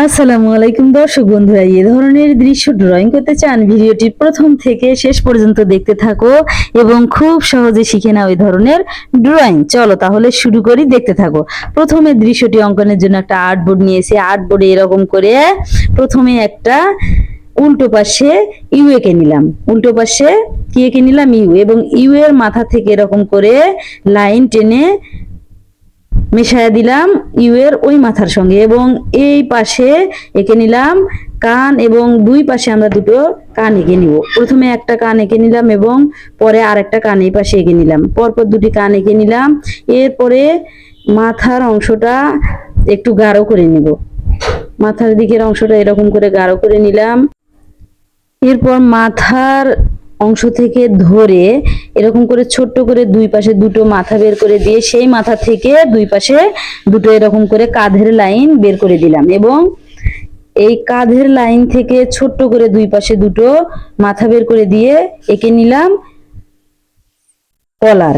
আসসালামু আলাইকুম দর্শক বন্ধুরা, এই ধরনের দৃশ্য ড্রয়িং করতে চান, ভিডিওটি প্রথম থেকে শেষ পর্যন্ত দেখতে থাকো এবং খুব সহজে শিখে নাও এই ধরনের ড্রয়িং। চলো তাহলে শুরু করি, দেখতে থাকো। প্রথমে দৃশ্যটি অঙ্কনের জন্য একটা আর্টবোর্ড নিয়েছি। আর্টবোর্ডে এরকম করে প্রথমে একটা উল্টো পাশে ইউ এঁকে নিলাম। উল্টো পাশে কি এঁকে নিলাম? ইউ। এবং ইউ এর মাথা থেকে এরকম করে লাইন টেনে মিশাইয়া দিলাম ইউ এর ওই মাথার সঙ্গে, এবং এই পাশে এঁকে নিলাম কান, এবং দুই পাশে আমরা দুটো কান এঁকে নিব। প্রথমে একটা কান এঁকে নিলাম এবং পরে আরেকটা কান এই পাশে এঁকে নিলাম। পরপর দুটি কান এঁকে নিলাম। এরপরে মাথার অংশটা একটু গাঢ় করে নিব। মাথার দিকের অংশটা এরকম করে গাঢ় করে নিলাম। এরপর মাথার অংশ থেকে ধরে এরকম করে ছোট্ট করে দুই পাশে দুটো মাথা বের করে দিয়ে সেই মাথা থেকে দুই পাশে দুটো এরকম করে কাঁধের লাইন বের করে দিলাম, এবং এই কাঁধের লাইন থেকে ছোট্ট করে দুই পাশে দুটো মাথা বের করে দিয়ে এঁকে নিলাম কলার।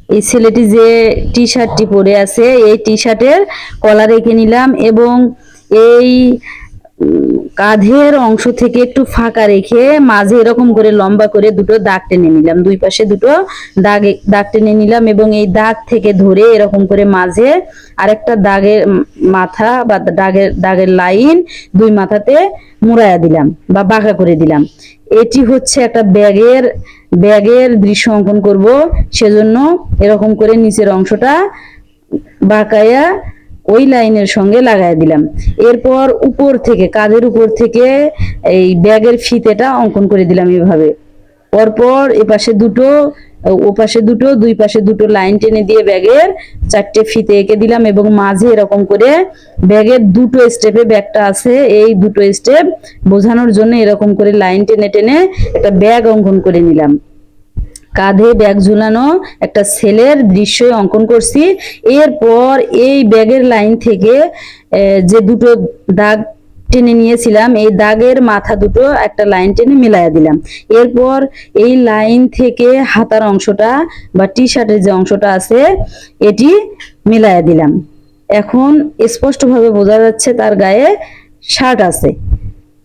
এই ছেলেটি যে টি শার্টটি পরে আছে এই টি শার্টের কলার এঁকে নিলাম, এবং এই কাঁধের অংশ থেকে একটু ফাঁকা রেখে মাঝে এরকম করে লম্বা করে দুটো দাগ টেনে নিলাম। দুই পাশে দুটো দাগ টেনে নিলাম, এবং এই দাগ থেকে ধরে এরকম করে মাঝে আরেকটা দাগের মাথা বা দাগের লাইন দুই মাথাতে মুড়াইয়া দিলাম বা বাঁকা করে দিলাম। এটি হচ্ছে একটা ব্যাগের দৃশ্য অঙ্কন করব, সেজন্য এরকম করে নিচের অংশটা বাঁকাইয়া ওই লাইনের সঙ্গে লাগাই দিলাম। এরপর উপর থেকে কাঁধের উপর থেকে এই ব্যাগের ফিতেটা অঙ্কন করে দিলাম এভাবে। পরপর এপাশে দুটো ওপাশে দুটো দুই পাশে দুটো লাইন টেনে দিয়ে ব্যাগের চারটে ফিতে এঁকে দিলাম, এবং মাঝে এরকম করে ব্যাগের দুটো স্টেপে ব্যাগটা আছে এই দুটো স্টেপ বোঝানোর জন্য এরকম করে লাইন টেনে টেনে একটা ব্যাগ অঙ্কন করে নিলাম। কাঁধে ব্যাগ ঝুলানো একটা ছেলের দৃশ্য অঙ্কন করছি। এরপর এই ব্যাগের লাইন থেকে যে দুটো দাগ টেনে নিয়েছিলাম এই দাগের মাথা দুটো একটা লাইন টেনে মিলাইয়া দিলাম। এরপর এই লাইন থেকে হাতার অংশটা বা টি শার্টের যে অংশটা আছে এটি মিলাইয়া দিলাম। এখন স্পষ্টভাবে বোঝা যাচ্ছে তার গায়ে শার্ট আছে।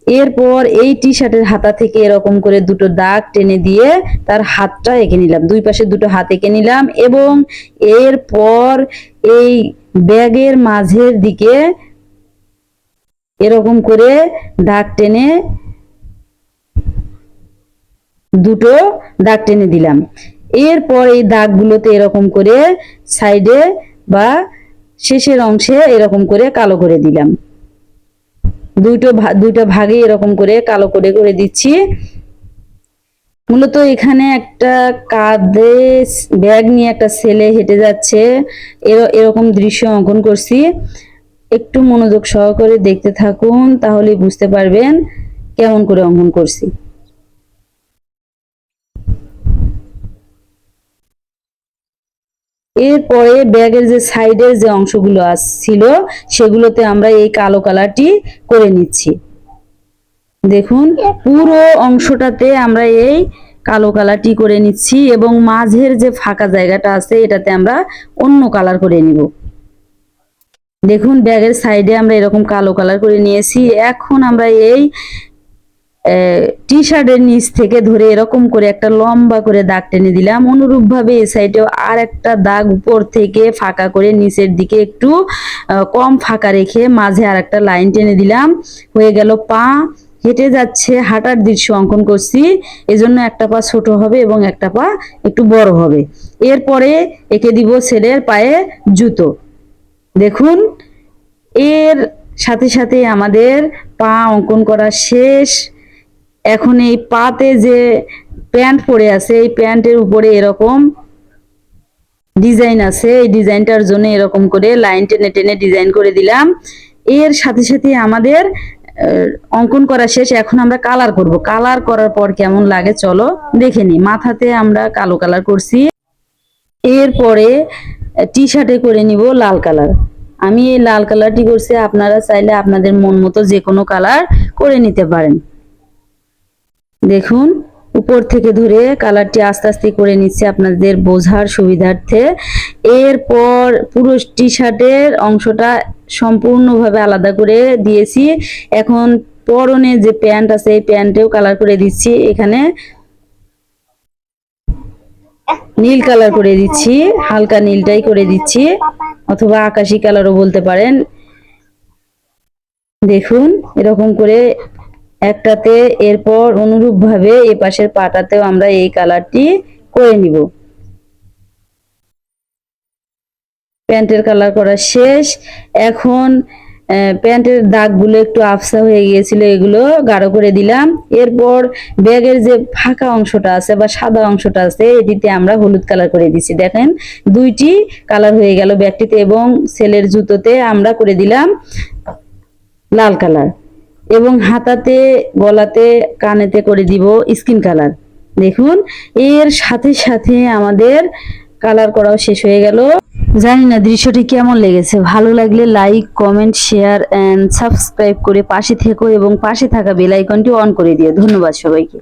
এরপর এই টি শার্টের হাতা থেকে এরকম করে দুটো দাগ টেনে দিয়ে তার হাতটা এঁকে নিলাম। দুই পাশে দুটো হাত এঁকে নিলাম, এবং এরপর এই ব্যাগের মাঝের দিকে এরকম করে দাগ টেনে দুটো দাগ টেনে দিলাম। এরপর এই দাগগুলোতে এরকম করে সাইডে বা শেষের অংশে এরকম করে কালো করে দিলাম। দুইটা ভাগে এরকম করে কালো করে করে দিচ্ছি। মূলত এখানে একটা কাঁধে ব্যাগ নিয়ে একটা ছেলে হেঁটে যাচ্ছে, এরকম দৃশ্য অঙ্কন করছি। একটু মনোযোগ সহকারে দেখতে থাকুন, তাহলে বুঝতে পারবেন কেমন করে অঙ্কন করছি। এরপরে ব্যাগের যে সাইডের যে অংশগুলো ছিল সেগুলোতে আমরা এই কালো কালারটি করে নিচ্ছি। দেখুন পুরো অংশটাতে আমরা এই কালো কালারটি করে নিচ্ছি, এবং মাঝের যে ফাঁকা জায়গাটা আছে এটাতে আমরা অন্য কালার করে নিব। দেখুন ব্যাগের সাইডে আমরা এরকম কালো কালার করে নিয়েছি। এখন আমরা এই টি শার্টের নিচ থেকে ধরে এরকম করে একটা লম্বা করে দাগ টেনে দিলাম। অনুরূপ ভাবে এই সাইডেও আর একটা দাগ উপর থেকে ফাঁকা করে নিচের দিকে একটু কম ফাঁকা রেখে মাঝে আর একটা লাইন টেনে দিলাম। হয়ে গেল পা। হেঁটে যাচ্ছে, হাঁটার দৃশ্য অঙ্কন করছি, এজন্য একটা পা ছোট হবে এবং একটা পা একটু বড় হবে। এরপরে এঁকে দিব ছেলের পায়ে জুতো। দেখুন এর সাথে সাথে আমাদের পা অঙ্কন করা শেষ। এখন এই পাতে যে প্যান্ট পরে আছে এই প্যান্টের উপরে এরকম ডিজাইন আছে, এই ডিজাইনটার জন্য এরকম করে লাইন টেনে টেনে ডিজাইন করে দিলাম। এর সাথে সাথে আমাদের অঙ্কন করা শেষ। এখন আমরা কালার করব। কালার করার পর কেমন লাগে চলো দেখে নিই। মাথাতে আমরা কালো কালার করছি, এরপরে টি শার্টে করে নিব লাল কালার। আমি এই লাল কালারটি করছি, আপনারা চাইলে আপনাদের মন মতো যে কোনো কালার করে নিতে পারেন। দেখুন উপর থেকে ধরে কালারটি আস্তে আস্তে করে নিচ্ছে আপনাদের বোঝার সুবিধার্থে। এরপর পুরো টি শার্টের অংশটা সম্পূর্ণভাবে আলাদা করে দিয়েছি। এখন পরনে যে প্যান্ট আছে এই প্যান্টেও কালার করে দিচ্ছি। এখানে নীল কালার করে দিচ্ছি, হালকা নীলটাই করে দিচ্ছি, অথবা আকাশি কালারও বলতে পারেন। দেখুন এরকম করে একটাতে, এরপর অনুরূপভাবে এই পাশের পাটাতেও আমরা এই কালারটি করে নিব। প্যান্টের কালার করা শেষ। এখন প্যান্টের দাগগুলো একটু আফসা হয়ে গিয়েছিল, এগুলো গাঢ় করে দিলাম। এরপর ব্যাগের যে ফাঁকা অংশটা আছে বা সাদা অংশটা আছে এটিতে আমরা হলুদ কালার করে দিচ্ছি। দেখেন দুইটি কালার হয়ে গেল ব্যাগটিতে, এবং ছেলের জুতোতে আমরা করে দিলাম লাল কালার, এবং হাতাতে, গলাতে, কানেতে করে দিব স্কিন কালার। দেখুন এর সাথে সাথে আমাদের কালার করাও শেষ হয়ে গেল। জানি না দৃশ্যটি কেমন লেগেছে, ভালো লাগলে like, comment, share and subscribe করে পাশে থেকো এবং পাশে থাকা বেল আইকনটি অন করে দিও। ধন্যবাদ সবাইকে।